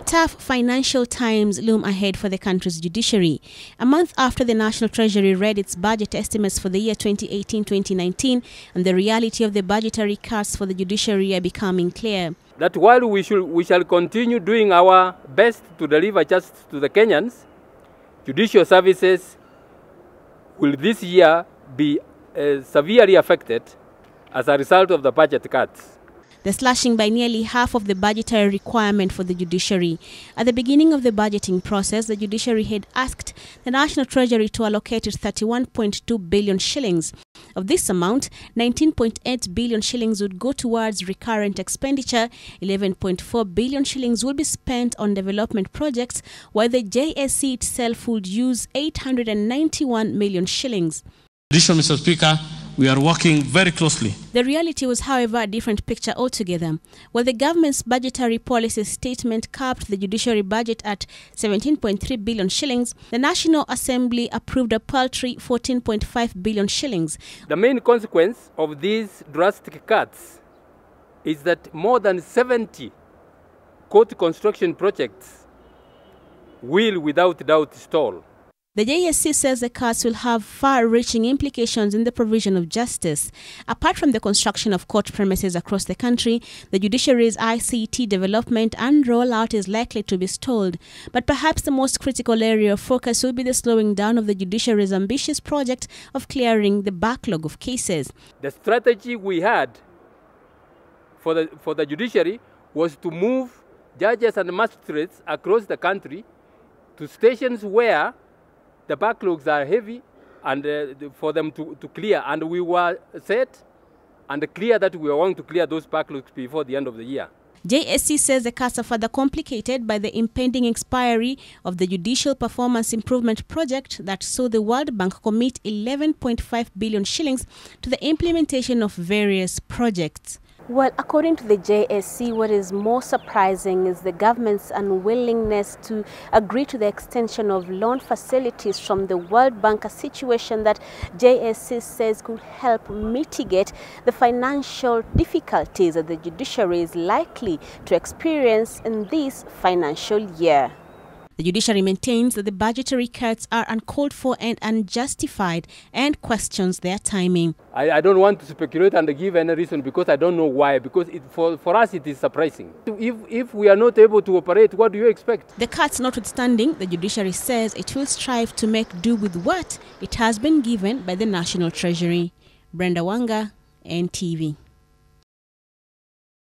Tough financial times loom ahead for the country's judiciary. A month after the National Treasury read its budget estimates for the year 2018-2019, and the reality of the budgetary cuts for the judiciary are becoming clear. That while we shall continue doing our best to deliver justice to the Kenyans, judicial services will this year be severely affected as a result of the budget cuts. The slashing by nearly half of the budgetary requirement for the judiciary. At the beginning of the budgeting process, the judiciary had asked the National Treasury to allocate 31.2 billion shillings. Of this amount, 19.8 billion shillings would go towards recurrent expenditure, 11.4 billion shillings will be spent on development projects, while the JSC itself would use 891 million shillings. Additionally, Mr. Speaker, we are working very closely. The reality was, however, a different picture altogether. While the government's budgetary policy statement capped the judiciary budget at 17.3 billion shillings, the National Assembly approved a paltry 14.5 billion shillings. The main consequence of these drastic cuts is that more than 70 court construction projects will without doubt stall. The JSC says the cuts will have far-reaching implications in the provision of justice. Apart from the construction of court premises across the country, the judiciary's ICT development and rollout is likely to be stalled. But perhaps the most critical area of focus will be the slowing down of the judiciary's ambitious project of clearing the backlog of cases. The strategy we had for the judiciary was to move judges and magistrates across the country to stations where the backlogs are heavy and for them to clear. And we were set and clear that we were going to clear those backlogs before the end of the year. JSC says the cuts are further complicated by the impending expiry of the Judicial Performance Improvement Project that saw the World Bank commit 11.5 billion shillings to the implementation of various projects. Well, according to the JSC, what is more surprising is the government's unwillingness to agree to the extension of loan facilities from the World Bank, a situation that JSC says could help mitigate the financial difficulties that the judiciary is likely to experience in this financial year. The judiciary maintains that the budgetary cuts are uncalled for and unjustified and questions their timing. I don't want to speculate and give any reason because I don't know why, because for us it is surprising. If we are not able to operate, what do you expect? The cuts notwithstanding, the judiciary says it will strive to make do with what it has been given by the National Treasury. Brenda Wanga, NTV.